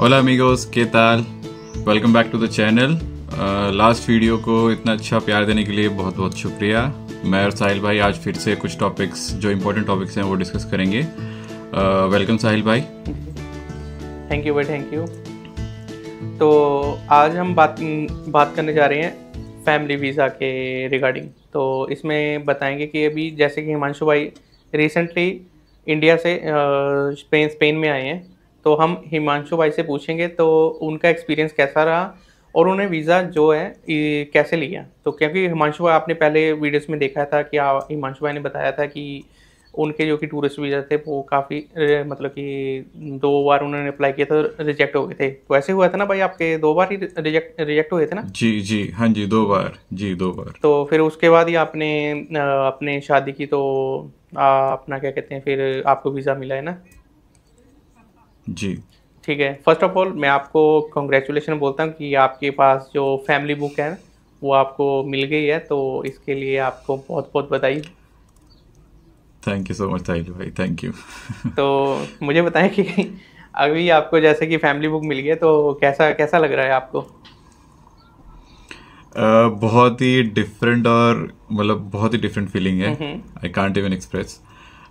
Hola amigos, ¿qué tal? Welcome back to the channel. Last video को इतना अच्छा प्यार देने के लिए बहुत बहुत शुक्रिया। मैं और साहिल भाई आज फिर से कुछ टॉपिक्स जो इम्पोर्टेंट टॉपिक्स हैं वो डिस्कस करेंगे। वेलकम साहिल भाई। थैंक यू भाई, थैंक यू। तो आज हम बात करने जा रहे हैं फैमिली वीज़ा के रिगार्डिंग। तो इसमें बताएंगे कि अभी जैसे कि हिमांशु भाई रिसेंटली इंडिया से स्पेन में आए हैं, तो हम हिमांशु भाई से पूछेंगे तो उनका एक्सपीरियंस कैसा रहा और उन्हें वीज़ा जो है कैसे लिया। तो क्योंकि हिमांशु भाई आपने पहले वीडियोस में देखा था कि हिमांशु भाई ने बताया था कि उनके जो कि टूरिस्ट वीज़ा थे वो काफ़ी मतलब कि 2 बार उन्होंने अप्लाई किया था, रिजेक्ट हो गए थे। तो ऐसे हुआ था ना भाई, आपके 2 बार ही रिजेक्ट हुए थे ना? जी जी हाँ जी, 2 बार जी, 2 बार। तो फिर उसके बाद ही आपने अपने शादी की, तो अपना क्या कहते हैं, फिर आपको वीज़ा मिला है ना? जी ठीक है। फर्स्ट ऑफ ऑल मैं आपको कॉन्ग्रेचुलेशन बोलता हूँ कि आपके पास जो फैमिली बुक है वो आपको मिल गई है, तो इसके लिए आपको बहुत बहुत बधाई। थैंक यू सो मच साहिल भाई, थैंक यू। तो मुझे बताएं कि अभी आपको जैसे कि फैमिली बुक मिल गई है, तो कैसा कैसा लग रहा है आपको? बहुत ही डिफरेंट और मतलब बहुत ही डिफरेंट फीलिंग है। Hmm. I can't even express.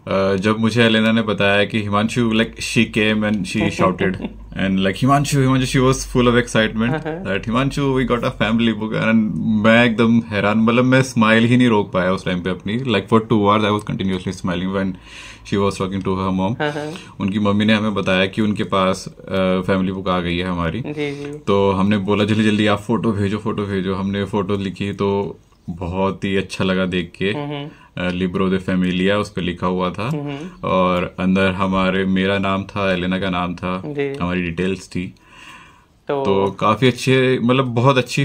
जब मुझे एलेना ने बताया कि Himanshu, like she came and she shouted and like Himanshu, she was full of excitement that Himanshu we got a family book. And मैं एकदम हैरान, मतलब मैं स्माइल ही नहीं रोक पाया उस टाइम पे अपनी। Like for 2 hours I was continuously smiling when she was talking to her mom. उनकी मम्मी ने हमें बताया कि उनके पास फैमिली बुक आ गई है हमारी। जी जी। तो हमने बोला जल्दी जल्दी आप फोटो भेजो, फोटो भेजो। हमने फोटो लिखी तो बहुत ही अच्छा लगा देख के। लिब्रो दे फैमिलिया उस पर लिखा हुआ था और अंदर मेरा नाम था, एलेना का नाम था, जी। हमारी डिटेल्स थी। तो तो काफी अच्छे, मतलब बहुत अच्छी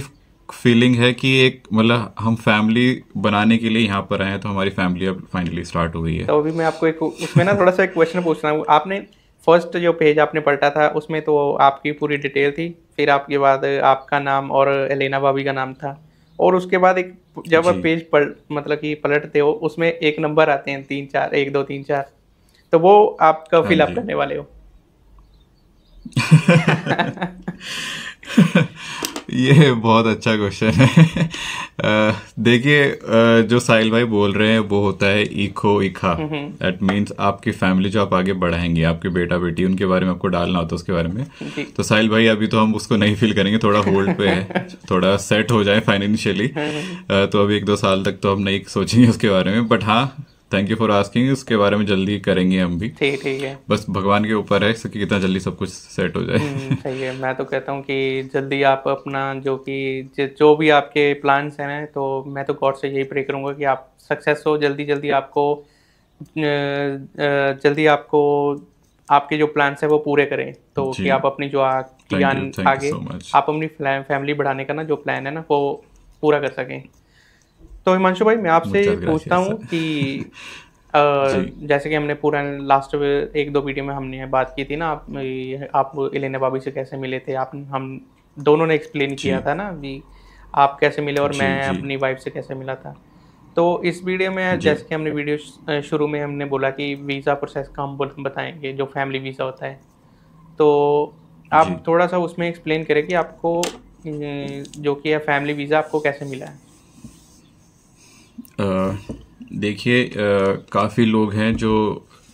फीलिंग है कि एक मतलब हम फैमिली बनाने के लिए यहाँ पर आए हैं, तो हमारी फैमिली अब फाइनली स्टार्ट हो गई है। तो अभी मैं आपको एक उसमें ना थोड़ा सा एक क्वेश्चन पूछना हूँ। आपने फर्स्ट जो पेज आपने पलटा था उसमें तो आपकी पूरी डिटेल थी, फिर आपके बाद आपका नाम और एलेना भाभी का नाम था, और उसके बाद एक जब आप जी। पेज मतलब कि पलटते हो उसमें एक नंबर आते हैं 3 4, 1 2 3 4, तो वो आप कब हाँ फिल अप जी। करने वाले हो? ये बहुत अच्छा क्वेश्चन है। देखिए, जो साहिल भाई बोल रहे हैं वो होता है इको इखा। दैट मीन्स आपकी फैमिली जो आप आगे बढ़ाएंगे, आपके बेटा बेटी, उनके बारे में आपको डालना होता है उसके बारे में। जी। तो साहिल भाई अभी तो हम उसको नहीं फील करेंगे, थोड़ा होल्ड पे है, थोड़ा सेट हो जाए फाइनेंशियली। तो अभी 1-2 साल तक तो हम नहीं सोचेंगे उसके बारे में। बट हाँ, थैंक यू फॉर आस्किंग, उसके बारे में जल्दी करेंगे हम भी। ठीक ठीक है। बस भगवान के ऊपर है कि कितना जल्दी सब कुछ सेट हो जाए। सही है। मैं तो कहता हूँ कि जल्दी आप अपना जो भी आपके प्लान्स हैं, तो मैं तो गॉड से यही प्रे करूँगा कि आप सक्सेस हो, जल्दी जल्दी आपको जल्दी आपको आपके जो प्लान्स हैं वो पूरे करें, तो कि जी, आप अपनी जो थैंक यू आगे सो मच। आप अपनी फैमिली बढ़ाने का ना जो प्लान है ना वो पूरा कर सकें। तो हिमांशु भाई मैं आपसे मुचस पूछता ग्रासियस। हूँ कि जी जैसे कि हमने पूरा लास्ट 1-2 वीडियो में हमने बात की थी ना, आप इलेना भाभी से कैसे मिले थे, आप हम दोनों ने एक्सप्लेन किया जी था ना भी आप कैसे मिले और जी मैं जी अपनी वाइफ से कैसे मिला था। तो इस वीडियो में जी जैसे कि हमने वीडियो शुरू में हमने बोला कि वीज़ा प्रोसेस का हम बताएंगे, जो फैमिली वीज़ा होता है। तो जी। आप थोड़ा सा उसमें एक्सप्लेन करें कि आपको जो कि है फैमिली वीज़ा आपको कैसे मिला है? देखिए, काफ़ी लोग हैं जो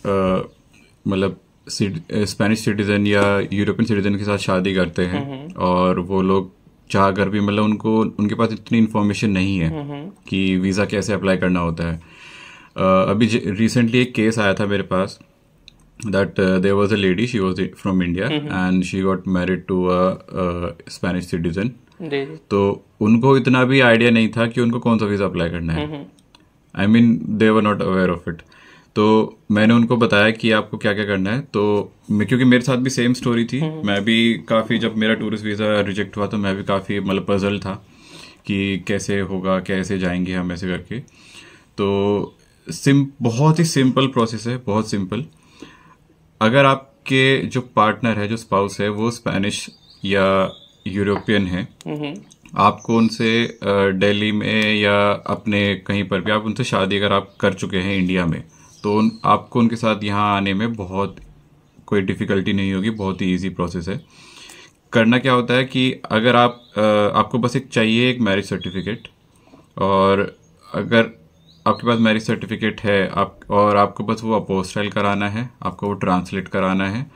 मतलब स्पेनिश सिटीजन या यूरोपियन सिटीजन के साथ शादी करते हैं, और वो लोग चाह कर भी मतलब उनके पास इतनी इन्फॉर्मेशन नहीं है कि वीज़ा कैसे अप्लाई करना होता है। अभी रिसेंटली एक केस आया था मेरे पास that there was a lady, she was from India and she got married to a Spanish citizen. जी जी। तो उनको इतना भी आइडिया नहीं था कि उनको कौन सा वीज़ा अप्लाई करना है। I mean they were not aware of it. तो मैंने उनको बताया कि आपको क्या क्या करना है। तो क्योंकि मेरे साथ भी सेम स्टोरी थी, मैं भी काफ़ी, जब मेरा टूरिस्ट वीज़ा रिजेक्ट हुआ तो मैं भी काफ़ी मतलब पजल था कि कैसे होगा, कैसे जाएंगे हम, ऐसे करके। तो बहुत ही सिंपल प्रोसेस है, बहुत सिंपल। अगर आपके जो पार्टनर है, जो स्पाउस है, वो स्पेनिश या यूरोपियन है, आपको उनसे दिल्ली में या अपने कहीं पर भी आप उनसे शादी अगर आप कर चुके हैं इंडिया में, तो आपको उनके साथ यहाँ आने में बहुत कोई डिफिकल्टी नहीं होगी, बहुत ही इजी प्रोसेस है। करना क्या होता है कि अगर आपको बस चाहिए एक मैरिज सर्टिफिकेट, और अगर आपके पास मैरिज सर्टिफिकेट है और आपको बस वो अपोस्टाइल कराना है, आपको वो ट्रांसलेट कराना है,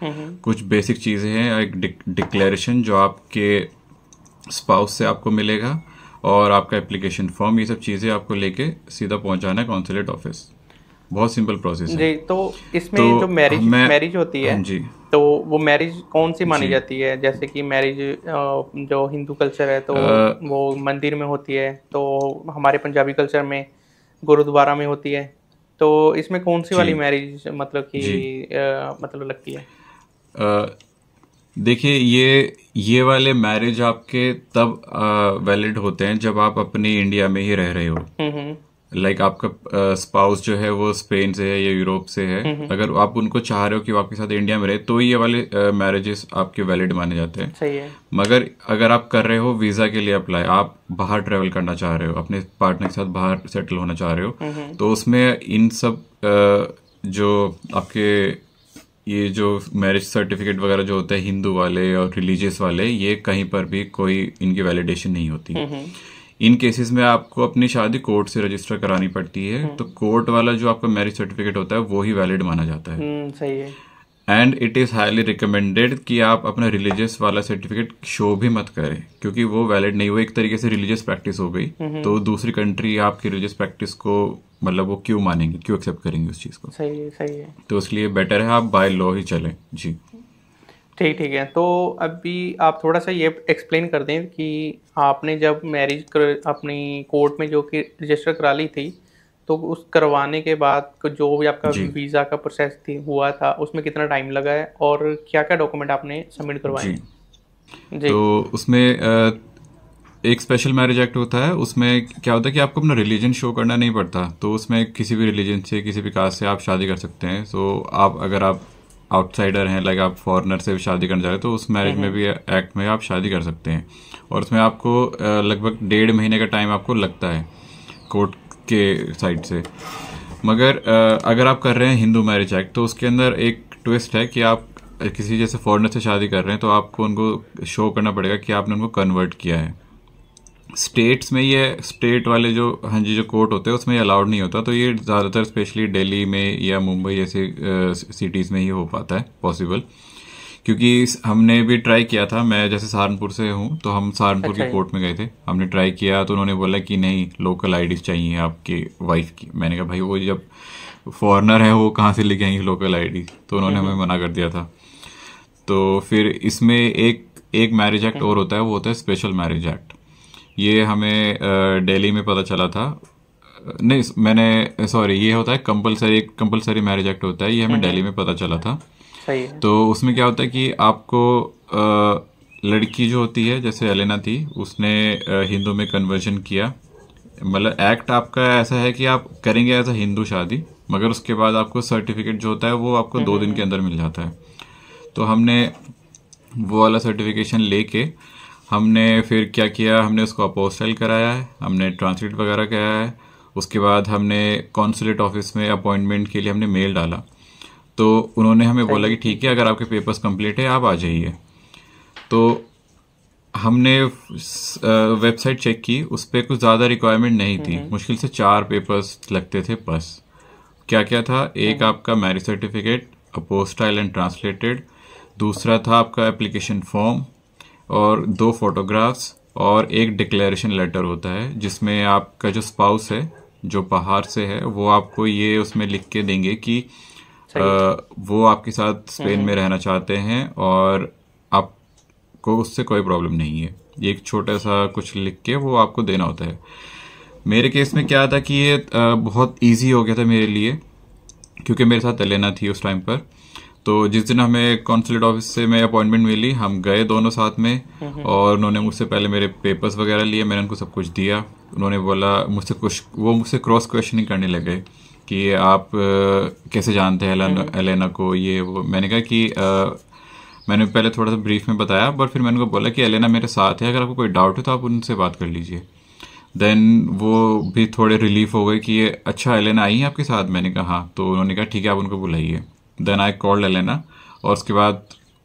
कुछ बेसिक चीज़ें हैं, एक डिक्लेरेशन जो आपके स्पाउस से आपको मिलेगा, और आपका एप्लीकेशन फॉर्म, ये सब चीज़ें आपको लेके सीधा पहुंचाना है कॉन्सुलेट ऑफिस। बहुत सिंपल प्रोसेस है जी। तो इसमें जो मैरिज होती है, हाँ जी, तो वो मैरिज कौन सी मानी जाती है? जैसे कि मैरिज जो हिंदू कल्चर है तो वो मंदिर में होती है, तो हमारे पंजाबी कल्चर में गुरुद्वारा में होती है। तो इसमें कौन सी वाली मैरिज मतलब कि मतलब लगती है? देखिए, ये वाले मैरिज आपके तब वैलिड होते हैं जब आप अपनी इंडिया में ही रह रहे हो। लाइक आपका स्पाउस जो है वो स्पेन से है या यूरोप से है, अगर आप उनको चाह रहे हो कि वो आपके साथ इंडिया में रहे, तो ये वाले मैरिजेस आपके वैलिड माने जाते हैं। सही है। मगर अगर आप कर रहे हो वीजा के लिए अप्लाई, आप बाहर ट्रेवल करना चाह रहे हो, अपने पार्टनर के साथ बाहर सेटल होना चाह रहे हो, तो उसमें इन सब जो आपके ये जो मैरिज सर्टिफिकेट वगैरह जो होते हैं हिंदू वाले और रिलीजियस वाले, ये कहीं पर भी कोई इनकी वैलिडेशन नहीं होती। इन केसेस में आपको अपनी शादी कोर्ट से रजिस्टर करानी पड़ती है, तो कोर्ट वाला जो आपका मैरिज सर्टिफिकेट होता है वो ही वैलिड माना जाता है। सही है। And it is highly recommended कि आप अपना रिलीजियस वाला सर्टिफिकेट शो भी मत करें, क्योंकि वो वैलिड नहीं, वो एक तरीके से रिलीजियस प्रैक्टिस हो गई। तो दूसरी कंट्री आपकी रिलीजियस प्रैक्टिस को मतलब वो क्यों मानेंगे, क्यों एक्सेप्ट करेंगे उस चीज को। सही है, सही है। तो इसलिए बेटर है आप बाय लॉ ही चलें। जी ठीक है। तो अभी आप थोड़ा सा ये एक्सप्लेन कर दें कि आपने जब मैरिज अपनी कोर्ट में जो कि रजिस्टर करा ली थी, तो उस करवाने के बाद जो भी आपका वीज़ा का प्रोसेस हुआ था, उसमें कितना टाइम लगा है और क्या क्या डॉक्यूमेंट आपने सबमिट करवाए? जी। तो उसमें एक स्पेशल मैरिज एक्ट होता है, उसमें क्या होता है कि आपको अपना रिलीजन शो करना नहीं पड़ता। तो उसमें किसी भी रिलीजन से, किसी भी कास्ट से आप शादी कर सकते हैं। सो अगर आप आउटसाइडर हैं, लाइक आप फॉरेनर से भी शादी करना चाह रहे हैं, तो उस मैरिज में भी एक्ट में आप शादी कर सकते हैं। और उसमें आपको लगभग 1.5 महीने का टाइम आपको लगता है कोर्ट के साइड से। मगर अगर आप कर रहे हैं हिंदू मैरिज एक्ट, तो उसके अंदर एक ट्विस्ट है कि आप किसी जैसे फॉरेनर से शादी कर रहे हैं, तो आपको उनको शो करना पड़ेगा कि आपने उनको कन्वर्ट किया है। स्टेट्स में ये स्टेट वाले जो जो कोर्ट होते हैं उसमें ये अलाउड नहीं होता। तो ये ज़्यादातर स्पेशली दिल्ली में या मुंबई जैसे सिटीज़ में ही हो पाता है पॉसिबल, क्योंकि हमने भी ट्राई किया था। मैं जैसे सहारनपुर से हूँ, तो हम सहारनपुर के कोर्ट में गए थे, हमने ट्राई किया, तो उन्होंने बोला कि नहीं, लोकल आईडीज चाहिए आपकी वाइफ की। मैंने कहा भाई वो जब फॉरेनर है वो कहाँ से लेके आएंगे लोकल आईडी, तो उन्होंने हमें मना कर दिया था। तो फिर इसमें एक मैरिज एक्ट और होता है, वो होता है स्पेशल मैरिज एक्ट। ये हमें दिल्ली में पता चला था, ये होता है कंपलसरी मैरिज एक्ट होता है, ये हमें दिल्ली में पता चला था। सही है। तो उसमें क्या होता है कि आपको लड़की जो होती है, जैसे एलेना थी, उसने हिंदू में कन्वर्जन किया। मतलब एक्ट आपका ऐसा है कि आप करेंगे एज अ हिंदू शादी, मगर उसके बाद आपको सर्टिफिकेट जो होता है वो आपको 2 दिन के अंदर मिल जाता है। तो हमने वो वाला सर्टिफिकेशन लेके हमने फिर क्या किया, हमने उसको अपोस्टाइल कराया है, हमने ट्रांसलेट वगैरह कराया है। उसके बाद हमने कॉन्सुलेट ऑफिस में अपॉइंटमेंट के लिए हमने मेल डाला, तो उन्होंने हमें बोला कि ठीक है, अगर आपके पेपर्स कंप्लीट है आप आ जाइए। तो हमने वेबसाइट चेक की, उस पर कुछ ज़्यादा रिक्वायरमेंट नहीं थी, मुश्किल से 4 पेपर्स लगते थे बस। क्या क्या था, एक आपका marriage certificate apostille and translated, दूसरा था आपका एप्लीकेशन फॉर्म और 2 फोटोग्राफ्स, और एक डिक्लेरेशन लेटर होता है जिसमें आपका जो स्पाउस है जो बाहर से है वो आपको ये उसमें लिख के देंगे कि वो आपके साथ स्पेन में रहना चाहते हैं और आपको उससे कोई प्रॉब्लम नहीं है। ये एक छोटा सा कुछ लिख के वो आपको देना होता है। मेरे केस में क्या था कि ये बहुत इजी हो गया था मेरे लिए, क्योंकि मेरे साथ एलेना थी उस टाइम पर। तो जिस दिन हमें कॉन्सुलेट ऑफिस से में अपॉइंटमेंट मिली, हम गए दोनों साथ में, और उन्होंने मुझसे पहले मेरे पेपर्स वगैरह लिए, मैंने उनको सब कुछ दिया। उन्होंने बोला मुझसे क्रॉस क्वेश्चनिंग करने लगे कि आप कैसे जानते हैं एलेना को, ये वो। मैंने कहा कि मैंने पहले थोड़ा सा ब्रीफ में बताया, बट फिर मैंने उनको बोला कि एलेना मेरे साथ है, अगर आपको कोई डाउट है तो आप उनसे बात कर लीजिए। देन वो भी थोड़े रिलीफ हो गए कि ये अच्छा एलेना आई है आपके साथ। मैंने कहा हाँ, तो उन्होंने कहा ठीक है, आप उनको बुलाइए। देन आई कॉल्ड एलेना, और उसके बाद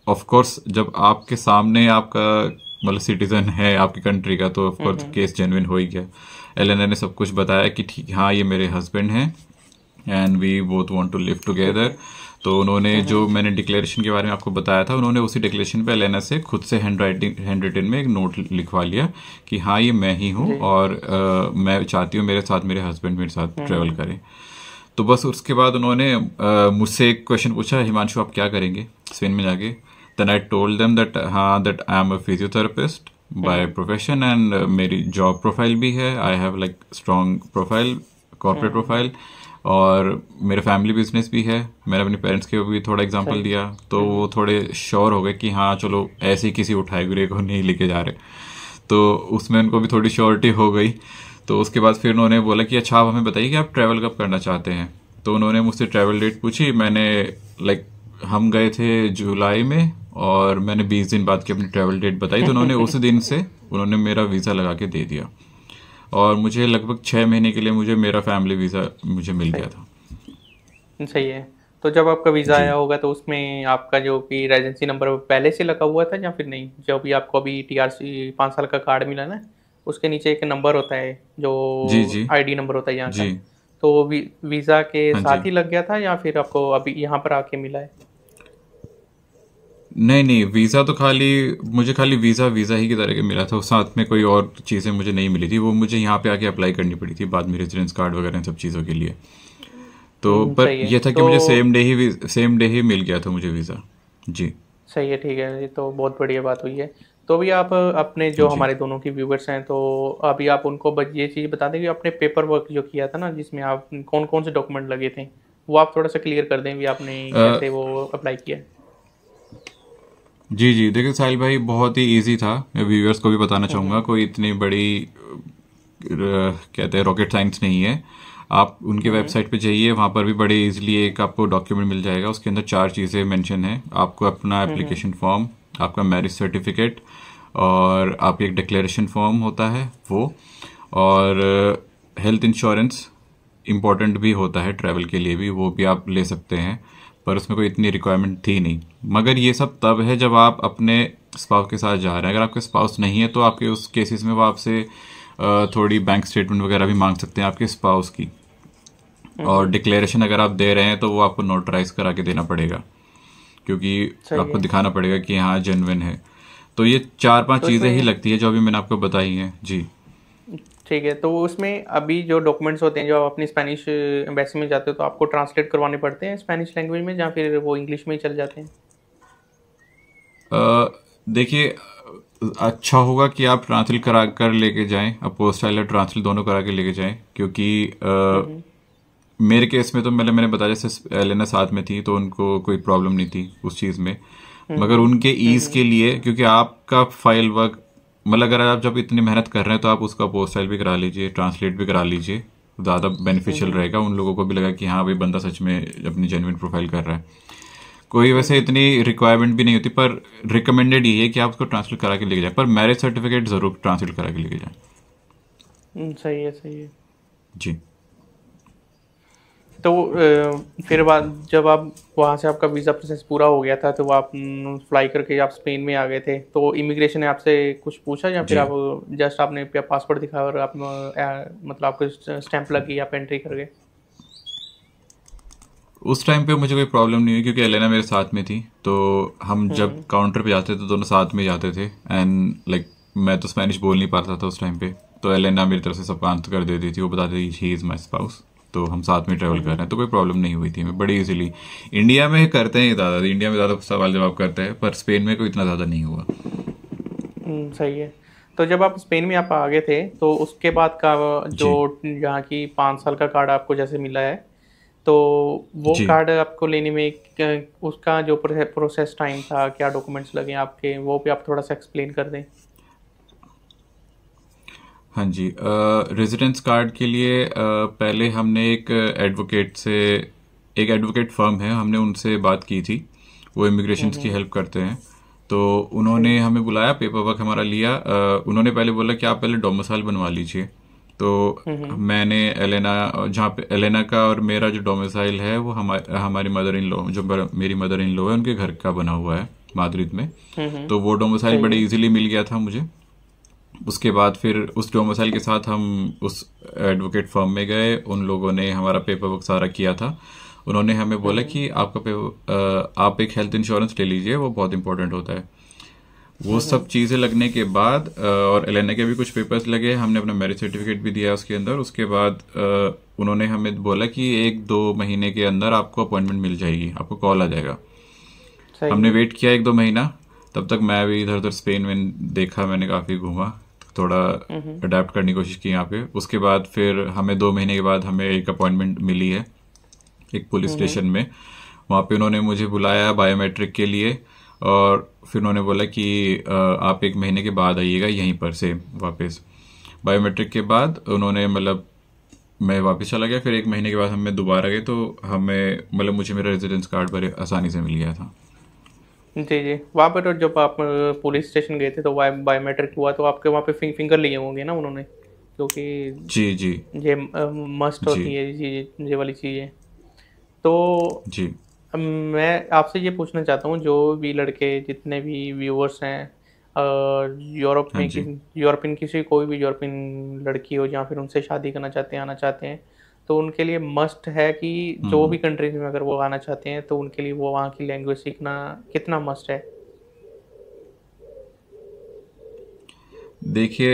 ऑफ कोर्स जब आपके सामने आपका मतलब सिटीजन है आपकी कंट्री का, तो ऑफ कोर्स केस जेन्युइन हो ही गया। एलेना ने सब कुछ बताया कि ठीक, हाँ ये मेरे हस्बैंड हैं and we both want to live together. तो उन्होंने जो मैंने डिक्लेरेशन के बारे में आपको बताया था, उन्होंने उसी डिक्लेरेशन पे एलेना से खुद से हैंड रिटन में एक नोट लिखवा लिया कि हाँ ये मैं ही हूँ और मैं चाहती हूँ मेरे साथ मेरे हस्बैंड मेरे साथ ट्रेवल करें। तो बस उसके बाद उन्होंने मुझसे एक क्वेश्चन पूछा, हिमांशु आप क्या करेंगे स्पेन में जाके। Then I told them that हाँ that I am a physiotherapist by profession and मेरी जॉब प्रोफाइल भी है, I have like strong profile, corporate profile, और मेरा फैमिली बिजनेस भी है। मैंने अपने पेरेंट्स के भी थोड़ा एग्जांपल दिया, तो वो थोड़े श्योर हो गए कि हाँ चलो ऐसे ही किसी उठाए गुरे को नहीं लेके जा रहे, तो उसमें उनको भी थोड़ी श्योरिटी हो गई। तो उसके बाद फिर उन्होंने बोला कि अच्छा आप हमें बताइए कि आप ट्रैवल कब करना चाहते हैं। तो उन्होंने मुझसे ट्रैवल डेट पूछी, मैंने लाइक हम गए थे जुलाई में और मैंने 20 दिन बाद की अपनी ट्रैवल डेट बताई, तो उन्होंने उस दिन से उन्होंने मेरा वीज़ा लगा के दे दिया और मुझे लगभग 6 महीने के लिए मुझे मेरा फैमिली वीज़ा मुझे मिल गया था। सही है। तो जब आपका वीज़ा जी आया होगा तो उसमें आपका जो कि रेजिडेंसी नंबर पहले से लगा हुआ था या फिर नहीं? जो भी आपको अभी टीआरसी 5 साल का कार्ड मिला ना, उसके नीचे एक नंबर होता है जो जी जी आईडी नंबर होता है यहाँ का। जी तो वीज़ा के हाँ साथ जी। ही लग गया था या फिर आपको अभी यहाँ पर आके मिला है? नहीं नहीं, वीज़ा तो मुझे खाली वीज़ा ही की तरह के मिला था, उस साथ में कोई और चीज़ें मुझे नहीं मिली थी, वो मुझे यहाँ पे आके अप्लाई करनी पड़ी थी बाद में रेजिडेंस कार्ड वगैरह इन सब चीज़ों के लिए। तो पर सही है। ये था कि तो मुझे सेम डे ही मिल गया था मुझे वीज़ा। जी सही है, ठीक है, ये तो बहुत बढ़िया बात हुई है। तो अभी आप अपने जो जी। हमारे दोनों के व्यूवर्स हैं, तो अभी आप उनको बस ये चीज़ बता दें कि आपने पेपर वर्क जो किया था ना, जिसमें आप कौन कौन से डॉक्यूमेंट लगे थे, वो आप थोड़ा सा क्लियर कर दें भी आपने अ, कैसे वो अप्लाई किया है। जी जी, देखिए साहिल भाई बहुत ही इजी था, मैं व्यूअर्स को भी बताना चाहूँगा, कोई इतनी बड़ी कहते हैं रॉकेट साइंस नहीं है। आप उनकी वेबसाइट पे जाइए, वहाँ पर भी बड़े इजीली एक आपको डॉक्यूमेंट मिल जाएगा, उसके अंदर 4 चीज़ें मेंशन है। आपको अपना एप्लीकेशन फॉर्म, आपका मैरिज सर्टिफिकेट, और आप एक डिक्लेरेशन फॉर्म होता है वो, और हेल्थ इंश्योरेंस इम्पॉर्टेंट भी होता है ट्रैवल के लिए भी, वो भी आप ले सकते हैं, पर उसमें कोई इतनी रिक्वायरमेंट थी नहीं। मगर ये सब तब है जब आप अपने स्पाउस के साथ जा रहे हैं। अगर आपके स्पाउस नहीं है तो आपके उस केसेस में वो आपसे थोड़ी बैंक स्टेटमेंट वगैरह भी मांग सकते हैं आपके स्पाउस की, और डिक्लेरेशन अगर आप दे रहे हैं तो वो आपको नोटराइज करा के देना पड़ेगा, क्योंकि सही आपको है। दिखाना पड़ेगा कि हाँ जेन्युइन है। तो ये 4-5 तो चीज़ें ही इसमें लगती है जो अभी मैंने आपको बताई हैं। जी ठीक है, तो उसमें अभी जो डॉक्यूमेंट्स होते हैं, जो आप अपनी स्पेनिश एम्बेसी में जाते हो तो आपको ट्रांसलेट करवाने पड़ते हैं स्पेनिश लैंग्वेज में, या फिर वो इंग्लिश में ही चल जाते हैं? देखिए, अच्छा होगा कि आप ट्रांसलेट करा कर लेके जाएं, अपोस्टाइल और ट्रांसलेट दोनों करा के लेके जाएं, क्योंकि मेरे केस में तो मैंने बताया जैसे एलेना साथ में थी तो उनको कोई प्रॉब्लम नहीं थी उस चीज़ में। मगर उनके ईज के लिए, क्योंकि आपका फाइल वर्क मतलब अगर आप जब इतनी मेहनत कर रहे हैं तो आप उसका अपोस्टाइल भी करा लीजिए, ट्रांसलेट भी करा लीजिए, ज़्यादा बेनिफिशियल रहेगा। उन लोगों को भी लगा कि हाँ भाई बंदा सच में अपनी जेन्युइन प्रोफाइल कर रहा है। कोई वैसे इतनी रिक्वायरमेंट भी नहीं होती, पर रिकमेंडेड ये है कि आप उसको ट्रांसलेट करा के लेके जाए, पर मैरिज सर्टिफिकेट जरूर ट्रांसलेट करा के लेके जाए। सही है, सही है। जी तो फिर बाद जब आप वहाँ से आपका वीज़ा प्रोसेस पूरा हो गया था तो आप फ्लाई करके आप स्पेन में आ गए थे, तो इमिग्रेशन ने आपसे कुछ पूछा या फिर जी। आप जस्ट आपने पासपोर्ट दिखाया और आप मतलब आपको स्टैंप लगी, आप एंट्री कर गए? उस टाइम पे मुझे कोई प्रॉब्लम नहीं हुई क्योंकि एलेना मेरे साथ में थी, तो हम जब काउंटर पे जाते थे तो दोनों साथ में जाते थे। एंड लाइक मैं तो स्पेनिश बोल नहीं पाता था उस टाइम पे, तो एलेना मेरी तरफ से सब आंसर कर देती थी, वो बताती थी ही इज़ माई स्पाउस, तो हम साथ में ट्रेवल कर रहे हैं, तो कोई प्रॉब्लम नहीं हुई थी। मैं बड़ी इजीली, इंडिया में करते हैं ज़्यादा, इंडिया में ज़्यादा सवाल जवाब करते हैं, पर स्पेन में कोई इतना ज़्यादा नहीं हुआ। सही है। तो जब आप स्पेन में आप आ गए थे तो उसके बाद का जो जी यहाँ की 5 साल का कार्ड आपको जैसे मिला है, तो वो जी कार्ड आपको लेने में उसका जो प्रोसेस टाइम था, क्या डॉक्यूमेंट्स लगे आपके, वो भी आप थोड़ा सा एक्सप्लेन कर दें। हाँ जी, रेजिडेंस कार्ड के लिए पहले हमने एक एडवोकेट फर्म है, हमने उनसे बात की थी, वो इमिग्रेशन की हेल्प करते हैं। तो उन्होंने हमें बुलाया, पेपर वर्क हमारा लिया। उन्होंने पहले बोला कि आप पहले डोमिसाइल बनवा लीजिए। तो मैंने एलेना, जहाँ पे एलेना का और मेरा जो डोमिसाइल है वो हमारी मदर इन लॉ, जो मेरी मदर इन लॉ है, उनके घर का बना हुआ है, माद्रिद में, तो वो डोमिसाइल बड़े इजीली मिल गया था मुझे। उसके बाद फिर उस डोमिसाइल के साथ हम उस एडवोकेट फर्म में गए, उन लोगों ने हमारा पेपर वर्क सारा किया था। उन्होंने हमें बोला कि आप एक हेल्थ इंश्योरेंस ले लीजिए, वो बहुत इंपॉर्टेंट होता है। वो सब चीज़ें लगने के बाद और एलेना के भी कुछ पेपर्स लगे, हमने अपना मैरिज सर्टिफिकेट भी दिया उसके अंदर। उसके बाद उन्होंने हमें बोला कि 1-2 महीने के अंदर आपको अपॉइंटमेंट मिल जाएगी, आपको कॉल आ जाएगा। हमने वेट किया 1-2 महीना, तब तक मैं भी इधर उधर स्पेन में देखा, मैंने काफ़ी घूमा, थोड़ा अडेप्ट करने की कोशिश की यहाँ पे। उसके बाद फिर हमें 2 महीने के बाद हमें एक अपॉइंटमेंट मिली है एक पुलिस स्टेशन में। वहाँ पे उन्होंने मुझे बुलाया बायोमेट्रिक के लिए, और फिर उन्होंने बोला कि आप 1 महीने के बाद आइएगा यहीं पर से वापस। बायोमेट्रिक के बाद उन्होंने मतलब मैं वापस चला गया, फिर 1 महीने के बाद हमें दोबारा गए, तो हमें मतलब मुझे मेरा रेजिडेंस कार्ड बड़े आसानी से मिल गया था। जी जी, वहाँ पर तो जब आप पुलिस स्टेशन गए थे तो बायोमेट्रिक हुआ, तो आपके वहाँ पे फिंगर लिए होंगे ना उन्होंने, क्योंकि जी जी ये मस्ट होती है ये वाली चीज़ें। तो जी मैं आपसे ये पूछना चाहता हूँ, जो भी लड़के जितने भी व्यूअर्स हैं यूरोप हाँ में जी। यूरोपियन कोई भी यूरोपियन लड़की हो या फिर उनसे शादी करना चाहते हैं, आना चाहते हैं, तो उनके लिए मस्ट है कि जो भी कंट्रीज में अगर वो आना चाहते हैं तो उनके लिए वो वहाँ की लैंग्वेज सीखना कितना मस्ट है? देखिए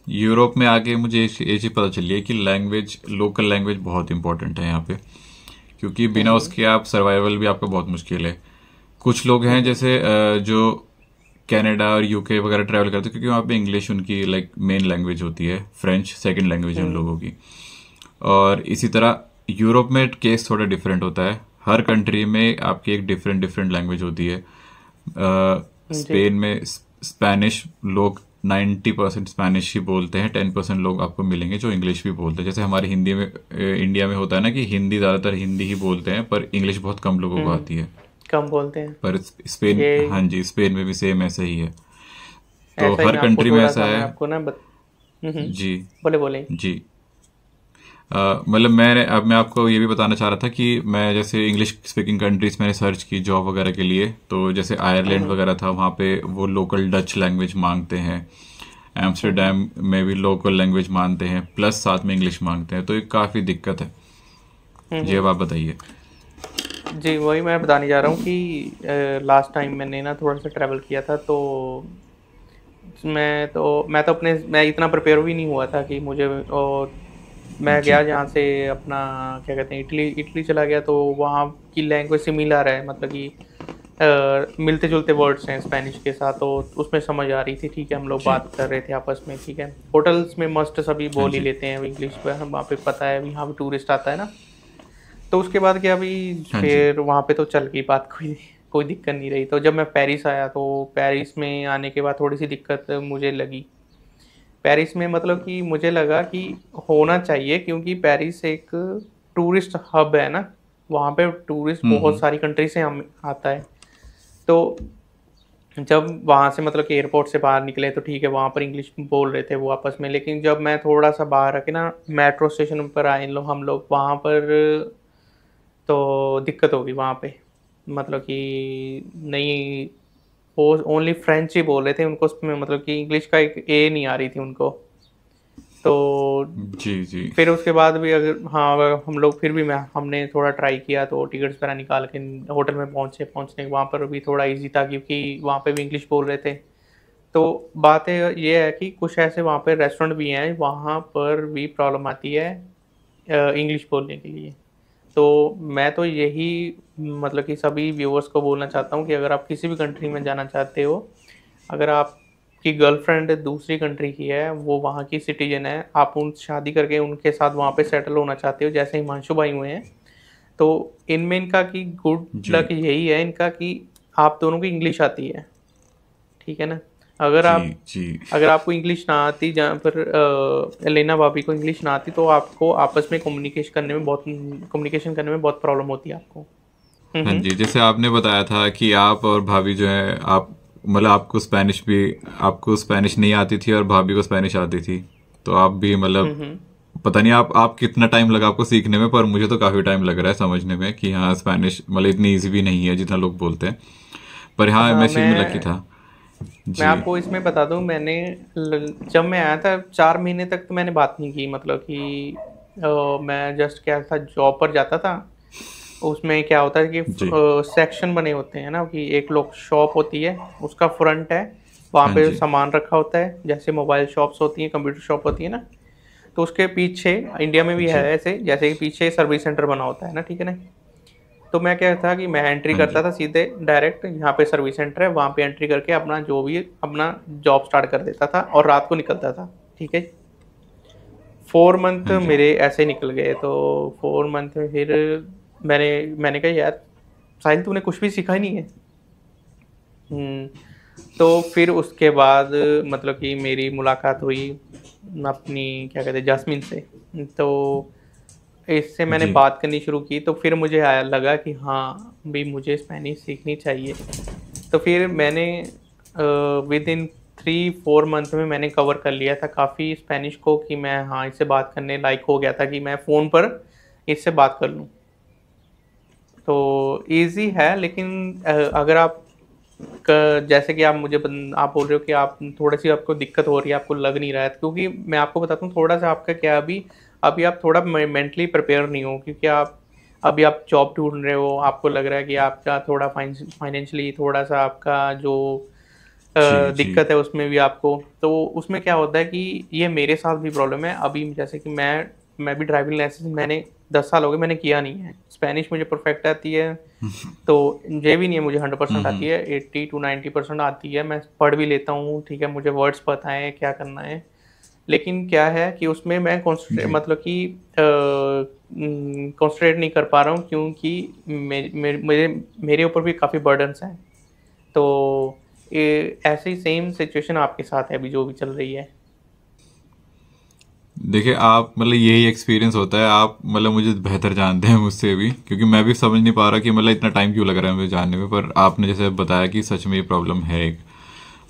यूरोप में आके मुझे ये चीज़ पता चली है कि लोकल लैंग्वेज बहुत इंपॉर्टेंट है यहाँ पे, क्योंकि बिना उसके आप सर्वाइवल भी आपका बहुत मुश्किल है। कुछ लोग हैं जैसे जो कनाडा और यूके वगैरह ट्रैवल करते हैं, क्योंकि वहाँ पे इंग्लिश उनकी लाइक मेन लैंग्वेज होती है, फ्रेंच सेकंड लैंग्वेज है उन लोगों की। और इसी तरह यूरोप में केस थोड़ा डिफरेंट होता है, हर कंट्री में आपकी एक डिफरेंट लैंग्वेज होती है। स्पेन में स्पेनिश लोग 90% स्पेनिश ही बोलते हैं, 10% लोग आपको मिलेंगे जो इंग्लिश भी बोलते हैं। जैसे हमारे हिंदी में इंडिया में होता है ना कि ज़्यादातर हिंदी ही बोलते हैं, पर इंग्लिश बहुत कम लोगों को आती है, कम बोलते हैं। पर स्पेन, हाँ जी, स्पेन में भी सेम ऐसा ही है। तो ऐसा ही हर मैं आपको कंट्री में थोड़ा ऐसा सा मैं है। आपको ना जी बोले जी मतलब मैं आपको ये भी बताना चाह रहा था कि मैं जैसे इंग्लिश स्पीकिंग कंट्रीज मैंने सर्च की जॉब वगैरह के लिए, तो जैसे आयरलैंड वगैरह था, वहाँ पे वो लोकल डच लैंग्वेज मांगते हैं। एम्स्टरडेम में भी लोकल लैंग्वेज मांगते हैं, प्लस साथ में इंग्लिश मांगते हैं, तो ये काफ़ी दिक्कत है। जी अब आप बताइए। जी वही मैं बताने जा रहा हूँ कि लास्ट टाइम मैंने ना थोड़ा सा ट्रैवल किया था, तो मैं इतना प्रिपेयर भी नहीं हुआ था कि मुझे, और मैं जी गया जहाँ से अपना क्या कहते हैं इटली चला गया, तो वहाँ की लैंग्वेज सिमिलर है, मतलब कि मिलते जुलते वर्ड्स हैं स्पेनिश के साथ, तो उसमें समझ आ रही थी। ठीक है, हम लोग जी बात कर रहे थे आपस में, ठीक है, होटल्स में मस्ट सभी हाँ बोल ही जी लेते हैं इंग्लिश पर, हम वहाँ पे पता है यहाँ पे टूरिस्ट आता है ना। तो उसके बाद क्या, अभी हाँ जी फिर वहाँ पे तो चल गई बात, कोई दिक्कत नहीं रही। तो जब मैं पेरिस आया, तो पेरिस में आने के बाद थोड़ी सी दिक्कत मुझे लगी। पेरिस में मतलब कि मुझे लगा कि होना चाहिए, क्योंकि पेरिस एक टूरिस्ट हब है ना, वहाँ पे टूरिस्ट बहुत सारी कंट्री से हम आता है। तो जब वहाँ से मतलब कि एयरपोर्ट से बाहर निकले तो ठीक है, वहाँ पर इंग्लिश बोल रहे थे वो आपस में, लेकिन जब मैं थोड़ा सा बाहर आके ना मेट्रो स्टेशन पर आए हम लोग वहाँ पर, तो दिक्कत होगी वहाँ पे, मतलब कि नहीं, वो ओनली फ्रेंच ही बोल रहे थे, उनको उसमें मतलब कि इंग्लिश का एक ए नहीं आ रही थी उनको। तो जी जी फिर उसके बाद भी अगर हम लोग फिर भी हमने थोड़ा ट्राई किया, तो टिकट्स वगैरह निकाल के होटल में पहुँचने वहाँ पर भी थोड़ा इजी था, क्योंकि वहाँ पे भी इंग्लिश बोल रहे थे। तो बात ये है कि कुछ ऐसे वहाँ पे रेस्टोरेंट भी हैं, वहाँ पर भी प्रॉब्लम आती है इंग्लिश बोलने के लिए। तो मैं तो यही मतलब कि सभी व्यूअर्स को बोलना चाहता हूँ कि अगर आप किसी भी कंट्री में जाना चाहते हो, अगर आपकी गर्लफ्रेंड दूसरी कंट्री की है, वो वहाँ की सिटीजन है, आप उन शादी करके उनके साथ वहाँ पे सेटल होना चाहते हो, जैसे हिमांशु भाई हुए हैं, तो इनमें इनका की गुड जी लक यही है इनका कि आप दोनों को इंग्लिश आती है, ठीक है ना। अगर जी आप जी अगर आपको इंग्लिश ना आती, जहाँ पर एलेना भाभी को इंग्लिश ना आती, तो आपको आपस में कम्युनिकेशन करने में बहुत प्रॉब्लम होती है आपको। हाँ जी, जैसे आपने बताया था कि आप और भाभी जो है, आप मतलब आपको स्पेनिश नहीं आती थी और भाभी को स्पेनिश आती थी, तो आप भी मतलब पता नहीं आप कितना टाइम लगा आपको सीखने में, पर मुझे तो काफ़ी टाइम लग रहा है समझने में कि हाँ स्पेनिश मतलब इतनी इजी भी नहीं है जितना लोग बोलते हैं। पर हाँ हाँ, मैं इस चीज़ में लकी था। मैं जी आपको इसमें बता दूं, जब मैं आया था 4 महीने तक तो मैंने बात नहीं की, मतलब कि मैं जस्ट क्या था, जॉब पर जाता था। उसमें क्या होता है कि जी। सेक्शन बने होते हैं ना, कि एक लोग शॉप होती है, उसका फ्रंट है, वहाँ हाँ पे जी। सामान रखा होता है, जैसे मोबाइल शॉप्स होती हैं, कंप्यूटर शॉप होती है ना। तो उसके पीछे, इंडिया में भी है जी। ऐसे, जैसे कि पीछे सर्विस सेंटर बना होता है ना, ठीक है ना। तो मैं क्या था कि मैं एंट्री हाँ करता जी। था सीधे डायरेक्ट, यहाँ पे सर्विस सेंटर है, वहाँ पे एंट्री करके अपना जो भी अपना जॉब स्टार्ट कर देता था और रात को निकलता था, ठीक है। 4 मंथ हाँ जी। मेरे ऐसे निकल गए। तो 4 मंथ में फिर मैंने मैंने कहा यार साहिल, तूने कुछ भी सीखा ही नहीं है। हम्म, तो फिर उसके बाद मतलब कि मेरी मुलाकात हुई अपनी क्या कहते हैं जास्मिन से। तो इससे मैंने जी। बात करनी शुरू की, तो फिर मुझे आया लगा कि हाँ भी मुझे स्पेनिश सीखनी चाहिए। तो फिर मैंने विद इन 3-4 मंथ में मैंने कवर कर लिया था काफ़ी स्पेनिश को, कि मैं हाँ इससे बात करने लायक हो गया था कि मैं फ़ोन पर इससे बात कर लूँ। तो इजी है, लेकिन अगर आप जैसे कि आप बोल रहे हो कि आप थोड़ी सी आपको दिक्कत हो रही है, आपको लग नहीं रहा है, क्योंकि मैं आपको बताता हूँ थोड़ा सा आपका क्या, अभी अभी आप थोड़ा मेंटली प्रिपेयर नहीं हो, क्योंकि अभी आप जॉब ढूंढ रहे हो, आपको लग रहा है कि आपका थोड़ा फाइनेंशियली थोड़ा सा आपका जो जी। जी। दिक्कत है उसमें भी आपको। तो उसमें क्या होता है कि ये मेरे साथ भी प्रॉब्लम है अभी, जैसे कि मैं भी ड्राइविंग लाइसेंस मैंने 10 साल हो गए मैंने किया नहीं है। स्पेनिश मुझे परफेक्ट आती है, तो ये भी नहीं है मुझे 100% आती हम्म। है, 80 to 90% आती है, मैं पढ़ भी लेता हूँ, ठीक है, मुझे वर्ड्स पता है क्या करना है। लेकिन क्या है कि उसमें मैं जी। मतलब कि कॉन्सेंट्रेट नहीं कर पा रहा हूँ, क्योंकि मेरे ऊपर भी काफ़ी बर्डन्स हैं। तो ऐसे ही सेम सिचुएशन आपके साथ है अभी जो भी चल रही है। देखिए आप मतलब यही एक्सपीरियंस होता है, आप मतलब मुझे बेहतर जानते हैं मुझसे भी, क्योंकि मैं भी समझ नहीं पा रहा कि मतलब इतना टाइम क्यों लग रहा है मुझे जानने में, पर आपने जैसे बताया कि सच में ये प्रॉब्लम है एक।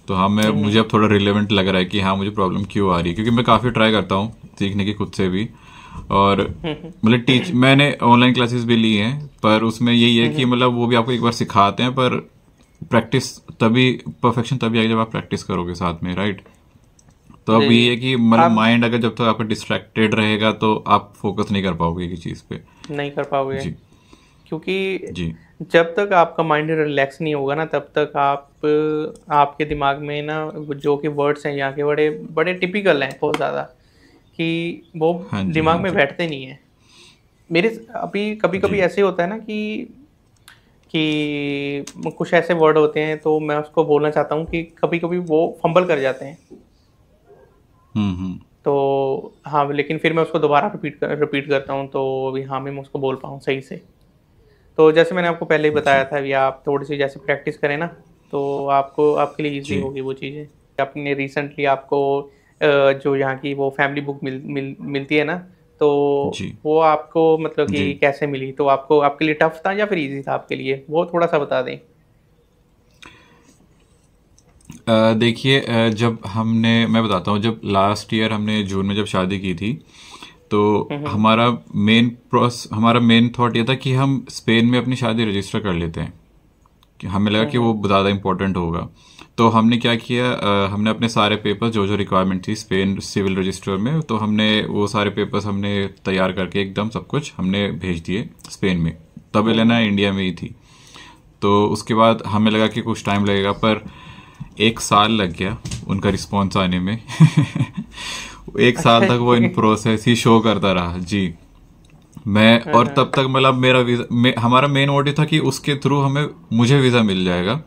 तो हाँ मैं हम्म। मुझे अब थोड़ा रिलेवेंट लग रहा है कि हाँ मुझे प्रॉब्लम क्यों आ रही है, क्योंकि मैं काफ़ी ट्राई करता हूँ सीखने की खुद से भी। और मतलब मैंने ऑनलाइन क्लासेस भी ली हैं, पर उसमें यही है कि मतलब वो भी आपको एक बार सिखाते हैं, पर प्रैक्टिस तभी, परफेक्शन तभी आएगी जब आप प्रैक्टिस करोगे साथ में, राइट। तो अब जी जी। ये है कि मतलब आप माइंड अगर जब तक आपका डिस्ट्रैक्टेड रहेगा तो आप फोकस नहीं कर पाओगे किसी चीज़ पे। नहीं कर पाओगे, जी। क्योंकि जी। जब तक आपका माइंड रिलैक्स नहीं होगा ना, तब तक आपके दिमाग में ना वो जो कि वर्ड्स हैं यहाँ के बड़े बड़े टिपिकल हैं बहुत ज़्यादा, कि वो हाँ जी। हाँ दिमाग में जी। बैठते नहीं हैं मेरे। अभी कभी कभी जी। ऐसे होता है ना कि कुछ ऐसे वर्ड होते हैं, तो मैं उसको बोलना चाहता हूँ कि कभी कभी वो फंबल कर जाते हैं। हम्म। तो हाँ, लेकिन फिर मैं उसको दोबारा रिपीट करता हूँ, तो अभी हाँ मैं उसको बोल पाऊँ सही से। तो जैसे मैंने आपको पहले ही बताया जी। था, अभी आप थोड़ी सी जैसे प्रैक्टिस करें ना, तो आपको आपके लिए इजी जी। होगी वो चीज़ें। आपने रिसेंटली आपको जो यहाँ की वो फैमिली बुक मिलती है ना, तो जी। वो आपको मतलब जी। कि कैसे मिली, तो आपको आपके लिए टफ था या फिर इजी था आपके लिए, वो थोड़ा सा बता दें। देखिए जब हमने, मैं बताता हूँ, जब लास्ट ईयर हमने जून में जब शादी की थी, तो हम्म। हमारा मेन थॉट ये था कि हम स्पेन में अपनी शादी रजिस्टर कर लेते हैं, कि हमें लगा कि वो ज़्यादा इम्पोर्टेंट होगा। तो हमने क्या किया, हमने अपने सारे पेपर्स जो जो रिक्वायरमेंट थी स्पेन सिविल रजिस्टर में, तो हमने वो सारे पेपर्स हमने तैयार करके एकदम सब कुछ हमने भेज दिए स्पेन में। तब एलेना इंडिया में ही थी। तो उसके बाद हमें लगा कि कुछ टाइम लगेगा, पर 1 साल लग गया उनका रिस्पॉन्स आने में। 1 साल अच्छा तक वो इन जी। प्रोसेस ही शो करता रहा जी। मैं और तब तक मतलब मेरा हमारा मेन मोटिव था कि उसके थ्रू मुझे वीज़ा मिल जाएगा।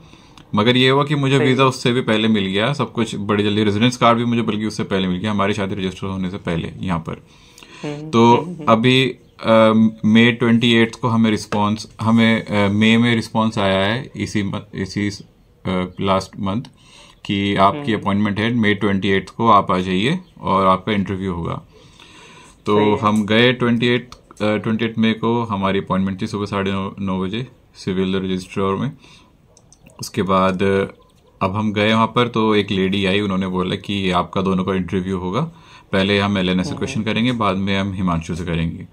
मगर ये हुआ कि मुझे सही वीज़ा है। उससे भी पहले मिल गया, सब कुछ बड़ी जल्दी, रेजिडेंस कार्ड भी मुझे बल्कि उससे पहले मिल गया, हमारी शादी रजिस्टर होने से पहले यहाँ पर। तो अभी May 28 को मई में रिस्पॉन्स आया है, इसी लास्ट मंथ, कि आपकी अपॉइंटमेंट है May 28 को, आप आ जाइए और आपका इंटरव्यू होगा। तो सही है। हम गए 28 मई को, हमारी अपॉइंटमेंट थी सुबह 9:30 बजे सिविल रजिस्ट्रार में। उसके बाद अब हम गए वहाँ पर, तो एक लेडी आई, उन्होंने बोला कि आपका दोनों का इंटरव्यू होगा, पहले हम एलएनएस से क्वेश्चन करेंगे, बाद में हम हिमांशु से करेंगे।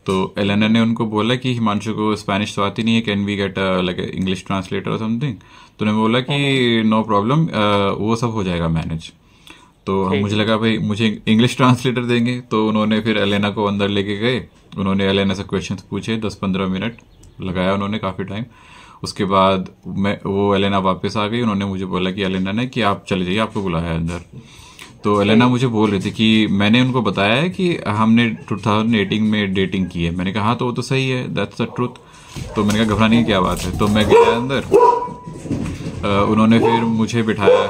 तो एलेना ने उनको बोला कि हिमांशु को स्पेनिश तो आती नहीं है, can we get like English translator और समथिंग। तो उन्होंने बोला कि नो प्रॉब्लम, वो सब हो जाएगा मैनेज। तो मुझे लगा भाई मुझे इंग्लिश ट्रांसलेटर देंगे, तो उन्होंने फिर एलेना को अंदर लेके गए। उन्होंने एलेना से क्वेश्चंस पूछे, 10-15 मिनट लगाया उन्होंने, काफ़ी टाइम। उसके बाद वो एलेना वापस आ गई। उन्होंने मुझे बोला कि एलेना ने कि आप चले जाइए, आपको बुलाया है अंदर। तो एलेना मुझे बोल रही थी कि मैंने उनको बताया है कि हमने 2018 में डेटिंग की है। मैंने कहा हाँ तो वो तो सही है, दैट्स द ट्रुथ। तो मैंने कहा घबराने की क्या बात है। तो मैं गया अंदर, उन्होंने फिर मुझे बिठाया।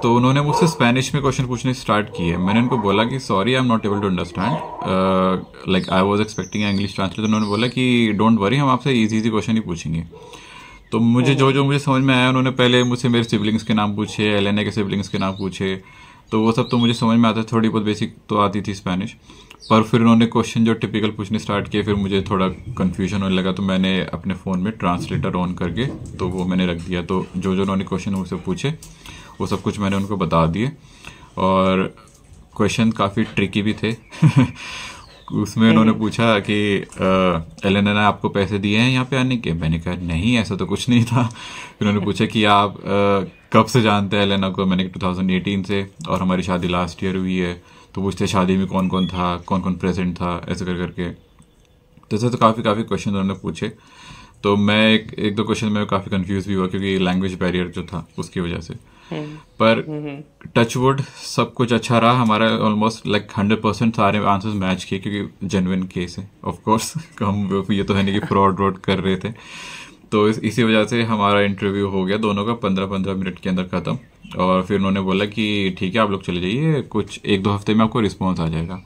तो उन्होंने मुझसे स्पेनिश में क्वेश्चन पूछने स्टार्ट किए। मैंने उनको बोला कि sorry I am not able to understand, like I was expecting English translator. उन्होंने बोला कि डोंट वरी, हम आपसे इजी इजी क्वेश्चन ही पूछेंगे। तो मुझे जो मुझे समझ में आया, उन्होंने पहले मुझसे मेरे सिबलिंग्स के नाम पूछे, एलेना के सिबलिंग्स के नाम पूछे। तो वो सब तो मुझे समझ में आता, थोड़ी बहुत बेसिक तो आती थी स्पेनिश। पर फिर उन्होंने क्वेश्चन जो टिपिकल पूछने स्टार्ट किए, फिर मुझे थोड़ा कन्फ्यूजन होने लगा। तो मैंने अपने फ़ोन में ट्रांसलेटर ऑन करके तो वो मैंने रख दिया। तो जो उन्होंने क्वेश्चन मुझसे पूछे वो सब कुछ मैंने उनको बता दिए। और क्वेश्चन काफ़ी ट्रिकी भी थे। उसमें उन्होंने पूछा कि एलेना ने आपको पैसे दिए हैं यहाँ पे आने के। मैंने कहा नहीं, ऐसा तो कुछ नहीं था। फिर उन्होंने पूछा कि आप कब से जानते हैं एलेना को। मैंने 2018 से, और हमारी शादी लास्ट ईयर हुई है। तो पूछते शादी में कौन कौन था, कौन कौन प्रेजेंट था, ऐसे कर करके। तो ऐसे तो काफ़ी क्वेश्चन उन्होंने पूछे। तो मैं एक दो क्वेश्चन में काफ़ी कंफ्यूज भी हुआ, क्योंकि लैंग्वेज बैरियर जो था उसकी वजह से। पर टचवुड सब कुछ अच्छा रहा हमारा। ऑलमोस्ट लाइक 100% सारे आंसर्स मैच किए, क्योंकि जेन्युइन केस है ऑफ कोर्स। हम ये तो है नहीं कि फ्रॉड कर रहे थे। तो इसी वजह से हमारा इंटरव्यू हो गया दोनों का 15-15 मिनट के अंदर ख़त्म। और फिर उन्होंने बोला कि ठीक है आप लोग चले जाइए, कुछ 1-2 हफ्ते में आपको रिस्पॉन्स आ जाएगा।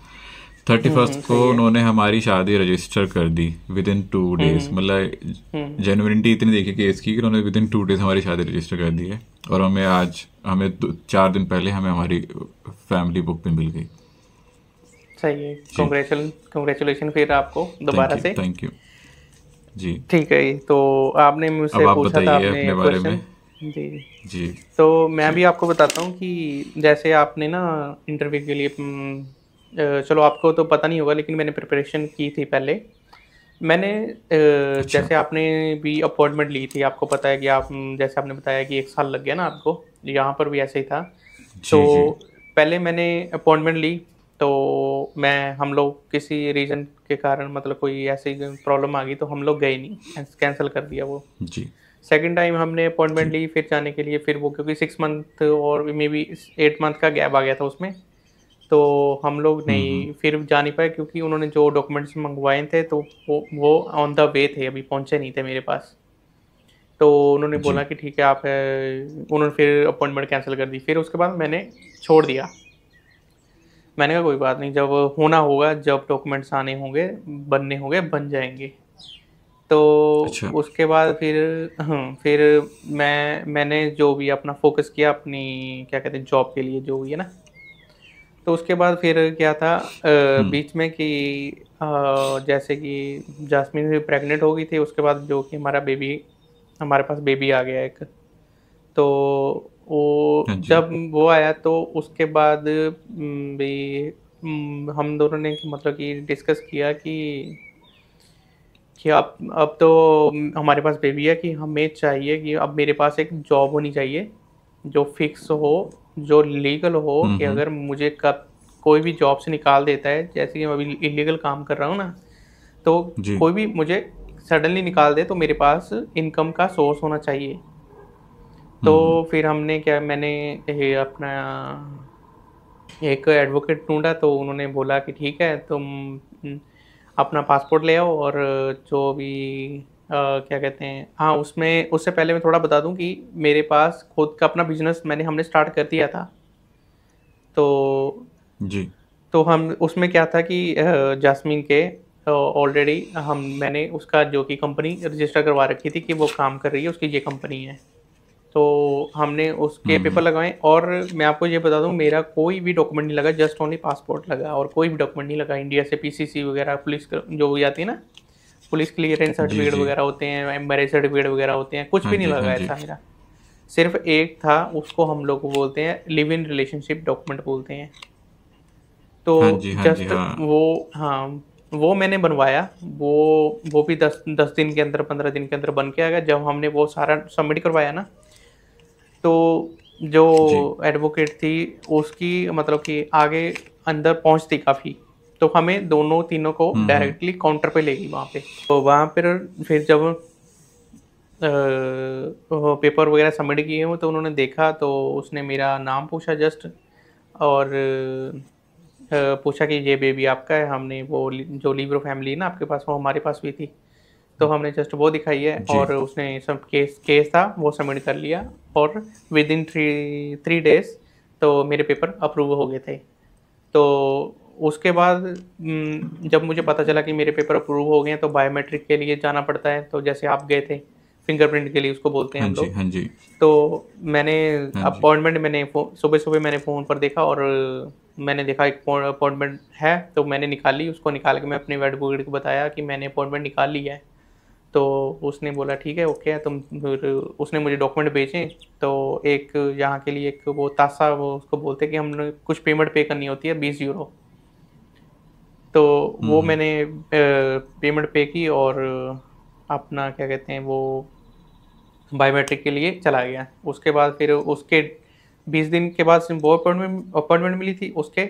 31 को उन्होंने हमारी शादी रजिस्टर कर दी विदिन 2 days। मतलब जेन्युइनिटी इतनी देखी केस की कि उन्होंने विदिन 2 days हमारी शादी रजिस्टर कर दी है। और हमें 4 दिन पहले हमें हमारी फैमिली बुक भी मिल गई। सही है, कांग्रेचुलेशन फिर आपको दोबारा से। थैंक यू जी। ठीक है, तो आपने मुझसे पूछा था अपने बारे में। जी। तो मैं भी आपको बताता हूँ कि जैसे आपने ना इंटरव्यू के लिए, चलो आपको तो पता नहीं होगा, लेकिन मैंने प्रिपरेशन की थी पहले। मैंने अच्छा। जैसे आपने भी अपॉइंटमेंट ली थी, आपको पता है कि आप, जैसे आपने बताया कि 1 साल लग गया ना आपको, यहाँ पर भी ऐसे ही था। तो पहले मैंने अपॉइंटमेंट ली, तो हम लोग किसी रीज़न के कारण, मतलब कोई ऐसी प्रॉब्लम आ गई, तो हम लोग गए नहीं, कैंसिल कर दिया वो जी। सेकंड टाइम हमने अपॉइंटमेंट ली फिर जाने के लिए, फिर वो क्योंकि 6 मंथ और मे बी 8 मंथ का गैप आ गया था उसमें, तो हम लोग नहीं फिर जा नहीं पाए, क्योंकि उन्होंने जो डॉक्यूमेंट्स मंगवाए थे तो वो ऑन द वे थे, अभी पहुंचे नहीं थे मेरे पास। तो उन्होंने बोला कि ठीक है आप, उन्होंने फिर अपॉइंटमेंट कैंसिल कर दी। फिर उसके बाद मैंने छोड़ दिया। मैंने कहा कोई बात नहीं, जब होना होगा, जब डॉक्यूमेंट्स आने होंगे, बनने होंगे, बन जाएंगे। तो अच्छा। उसके बाद फिर मैंने जो भी अपना फोकस किया अपनी, क्या कहते हैं, जॉब के लिए जो हुई है ना। तो उसके बाद फिर क्या था बीच में कि जैसे कि जास्मिन भी प्रेग्नेंट हो गई थी, उसके बाद जो कि हमारे पास बेबी आ गया एक। तो वो जब वो आया तो उसके बाद भी हम दोनों ने मतलब कि डिस्कस किया कि अब तो हमारे पास बेबी है, कि हमें चाहिए कि अब मेरे पास एक जॉब होनी चाहिए जो फिक्स हो, जो लीगल हो, कि अगर मुझे कब कोई भी जॉब से निकाल देता है, जैसे कि मैं अभी इलीगल काम कर रहा हूँ ना, तो कोई भी मुझे सडनली निकाल दे तो मेरे पास इनकम का सोर्स होना चाहिए। तो फिर मैंने अपना एक एडवोकेट ढूंढा। तो उन्होंने बोला कि ठीक है तुम अपना पासपोर्ट ले आओ, और जो भी क्या कहते हैं, हाँ उससे पहले मैं थोड़ा बता दूं कि मेरे पास खुद का अपना बिजनेस हमने स्टार्ट कर दिया था। तो हम उसमें क्या था कि जास्मिन के ऑलरेडी मैंने उसका जो कि कंपनी रजिस्टर करवा रखी थी कि वो काम कर रही है, उसकी ये कंपनी है। तो हमने उसके पेपर लगवाए, और मैं आपको ये बता दूं मेरा कोई भी डॉक्यूमेंट नहीं लगा, जस्ट ओनली पासपोर्ट लगा, और कोई भी डॉक्यूमेंट नहीं लगा इंडिया से। पीसीसी वगैरह, पुलिस जो भी आती है ना, पुलिस क्लियरेंस सर्टिफिकेट वगैरह होते हैं, मैरिज सर्टिफिकेट वगैरह होते हैं, कुछ भी नहीं लगा ऐसा मेरा। सिर्फ एक था, उसको हम लोग बोलते हैं लिव इन रिलेशनशिप डॉक्यूमेंट बोलते हैं। तो जस्ट वो, हाँ, वो मैंने बनवाया, वो भी 10 दिन के अंदर, 15 दिन के अंदर बन के आ गया। जब हमने वो सारा सबमिट करवाया ना, तो जो जी। एडवोकेट थी उसकी मतलब कि आगे अंदर पहुंच थी काफ़ी, तो हमें दोनों तीनों को हम्म। डायरेक्टली काउंटर पे ले गई वहाँ पे। तो वहाँ पर फिर जब पेपर वगैरह सबमिट किए हो तो उन्होंने देखा, तो उसने मेरा नाम पूछा जस्ट, और पूछा कि ये बेबी आपका है। हमने वो जो लीब्रो फैमिली है ना आपके पास, वो हमारे पास भी थी, तो हमने जस्ट वो दिखाई है, जी। और उसने सब केस था वो सबमिट कर लिया। और विद इन 3 डेज तो मेरे पेपर अप्रूव हो गए थे। तो उसके बाद जब मुझे पता चला कि मेरे पेपर अप्रूव हो गए हैं, तो बायोमेट्रिक के लिए जाना पड़ता है, तो जैसे आप गए थे फिंगरप्रिंट के लिए, उसको बोलते हैं हाँ हम जी, लोग। हाँ जी, तो मैंने हाँ जी। अपॉइंटमेंट, मैंने सुबह सुबह मैंने फ़ोन पर देखा, और मैंने देखा एक अपॉइंटमेंट है, तो मैंने निकाल ली। उसको निकाल के मैं अपने एडवोकेट को बताया कि मैंने अपॉइंटमेंट निकाल ली है। तो उसने बोला ठीक है, ओके है। तुम फिर उसने मुझे डॉक्यूमेंट भेजे। तो एक यहाँ के लिए एक वो तासा, वो उसको बोलते हैं कि हमने कुछ पेमेंट पे करनी होती है, 20 यूरो। तो वो हम्म। मैंने पेमेंट पे की, और अपना क्या कहते हैं वो बायोमेट्रिक के लिए चला गया। उसके बाद फिर उसके 20 दिन के बाद वो अपॉइंटमेंट मिली थी। उसके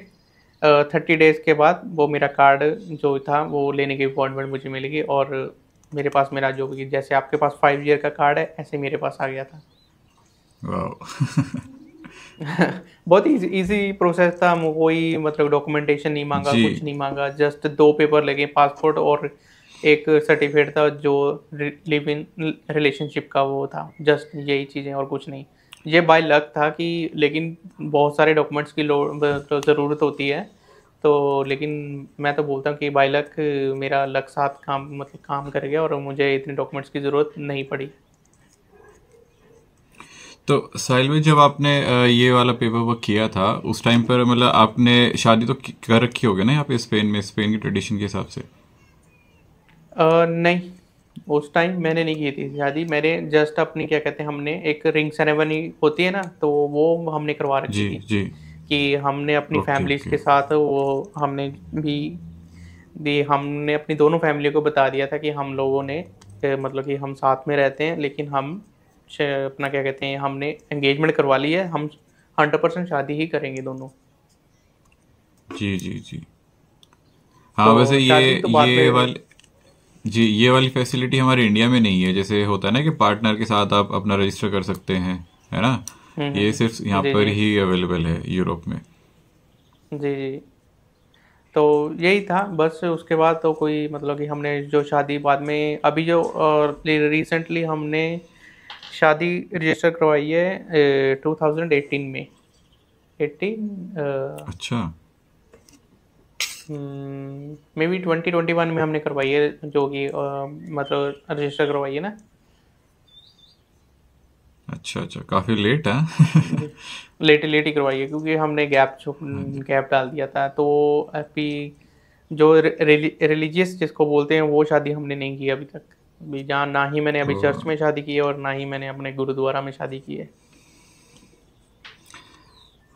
30 डेज के बाद वो मेरा कार्ड जो था वो लेने की अपॉइंटमेंट मुझे मिल गई, और मेरे पास मेरा जो भी, जैसे आपके पास 5 ईयर का कार्ड है, ऐसे मेरे पास आ गया था। वाह। बहुत इजी प्रोसेस था। कोई मतलब डॉक्यूमेंटेशन नहीं मांगा, जी। कुछ नहीं मांगा, जस्ट 2 पेपर लगे, पासपोर्ट और एक सर्टिफिकेट था जो लिव इन रिलेशनशिप का वो था। जस्ट यही चीज़ें और कुछ नहीं। ये बाय लक था कि, लेकिन बहुत सारे डॉक्यूमेंट्स की तो ज़रूरत होती है। तो लेकिन मैं तो बोलता हूँ कि बाय लक मेरा लक साथ काम मतलब काम कर गया, और मुझे इतने डॉक्यूमेंट्स की ज़रूरत नहीं पड़ी। तो साहिल भाई, जब आपने ये वाला पेपर वर्क किया था उस टाइम पर मतलब आपने शादी तो कर रखी होगी ना यहाँ पे स्पेन में, स्पेन की ट्रेडिशन के हिसाब से? नहीं, उस टाइम मैंने नहीं की थी शादी। मेरे जस्ट अपनी क्या कहते हैं, हमने एक रिंग सेरेमनी होती है ना, तो वो हमने करवा रखी जी, थी। जी। कि हमने अपनी ओके, फैमिलीज ओके। के साथ वो हमने भी हमने अपनी दोनों फैमिली को बता दिया था कि हम लोगों ने मतलब कि हम साथ में रहते हैं, लेकिन हम अपना क्या कहते हैं, हमने एंगेजमेंट करवा ली है। हम 100% शादी ही करेंगे दोनों। जी, जी, जी। हाँ, वैसे तो ये शादी तो बाद ये में। वाली जी, ये वाली फैसिलिटी हमारे इंडिया में नहीं है। जैसे होता है ना कि पार्टनर के साथ आप अपना रजिस्टर कर सकते हैं, है ना? ये सिर्फ यहाँ जी पर जी ही अवेलेबल है यूरोप में। जी जी। तो यही था बस। उसके बाद तो कोई मतलब कि हमने जो शादी बाद में, अभी जो रिसेंटली हमने शादी रजिस्टर करवाई है 2018 में। 18 अच्छा। मे बी 2021 में हमने करवाई है, जो कि मतलब रजिस्टर करवाई है ना। अच्छा, अच्छा, काफी लेट है। लेट लेट ही करवाई है, क्योंकि हमने हाँ जी। गैप डाल दिया था। तो अभी जो रिलीजियस जिसको बोलते हैं, वो शादी हमने नहीं की अभी तक। अभी जहाँ ना ही मैंने अभी ओ, चर्च में शादी की है, और ना ही मैंने अपने गुरुद्वारा में शादी की है।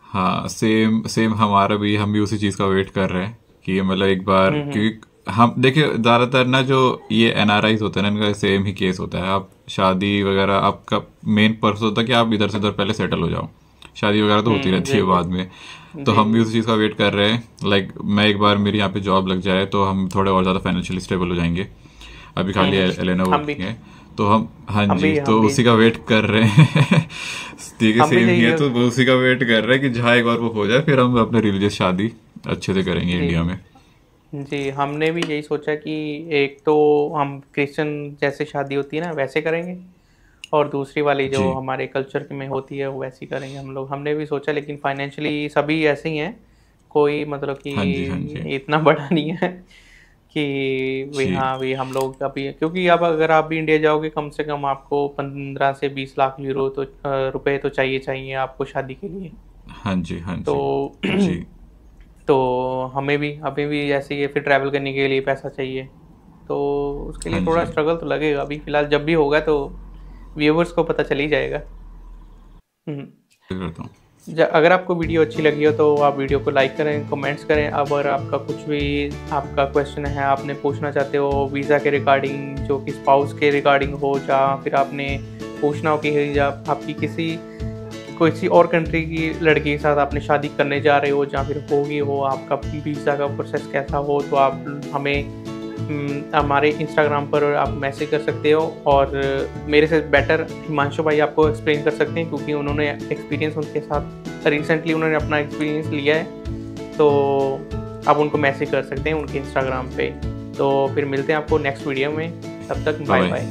हाँ, सेम सेम हमारा भी, हम भी उसी चीज का वेट कर रहे हैं कि मतलब एक बार, हम्म। क्योंकि हम देखिए ज्यादातर ना जो ये एनआरआईज होते हैं ना, इनका सेम ही केस होता है। आप शादी वगैरह, आपका मेन पर्पस होता है कि आप इधर से उधर पहले सेटल हो जाओ। शादी वगैरह तो होती रहती जी है जी बाद में। तो जी हम भी जी। उसी चीज़ का वेट कर रहे हैं। लाइक मैं एक बार मेरी यहाँ पे जॉब लग जाए तो हम थोड़े और ज़्यादा फाइनेंशियली स्टेबल हो जाएंगे। अभी खाली एलेना हम भी वर्किंग है। तो हम, हाँ हम जी, भी तो हम भी उसी का वेट कर रहे हैं। ठीक है, हम भी सेम ही यही है। तो वो उसी का वेट कर रहे हैं कि जहाँ एक बार वो हो जाए फिर हम अपने रिलीजियस शादी अच्छे से करेंगे जी इंडिया में। जी। हमने भी यही सोचा कि एक तो हम क्रिश्चियन जैसे शादी होती है ना वैसे करेंगे, और दूसरी वाली जो जी। हमारे कल्चर में होती है वो वैसी करेंगे हम लोग। हमने भी सोचा, लेकिन फाइनेंशियली सभी ऐसे ही हैं। कोई मतलब हाँ जी, हाँ जी। कि इतना बड़ा नहीं है कि भी, जी। हाँ भी हम लोग अभी, क्योंकि अब अगर आप भी इंडिया जाओगे, कम से कम आपको 15 से 20 लाख यूरो तो रुपए तो चाहिए चाहिए आपको शादी के लिए। हाँ जी, हाँ तो जी। जी। तो हमें भी ऐसे ही है, फिर ट्रैवल करने के लिए पैसा चाहिए। तो उसके हाँ लिए थोड़ा जी। स्ट्रगल तो लगेगा अभी फिलहाल। जब भी होगा तो व्यूवर्स को पता चल ही जाएगा। हम्म। करता हूँ। अगर आपको वीडियो अच्छी लगी हो तो आप वीडियो को लाइक करें, कमेंट्स करें। अगर आपका कुछ भी आपका क्वेश्चन है, आपने पूछना चाहते हो वीज़ा के रिगार्डिंग, जो कि स्पाउस के रिगार्डिंग हो, या फिर आपने पूछना हो कि या आपकी किसी और कंट्री की लड़की के साथ आपने शादी करने जा रहे हो, या फिर होगी हो, आपका वीज़ा का प्रोसेस कैसा हो, तो आप हमें हमारे इंस्टाग्राम पर आप मैसेज कर सकते हो। और मेरे से बेटर हिमांशु भाई आपको एक्सप्लेन कर सकते हैं, क्योंकि उन्होंने एक्सपीरियंस उनके साथ रिसेंटली उन्होंने अपना एक्सपीरियंस लिया है। तो आप उनको मैसेज कर सकते हैं उनके इंस्टाग्राम पे। तो फिर मिलते हैं आपको नेक्स्ट वीडियो में, तब तक बाय बाय।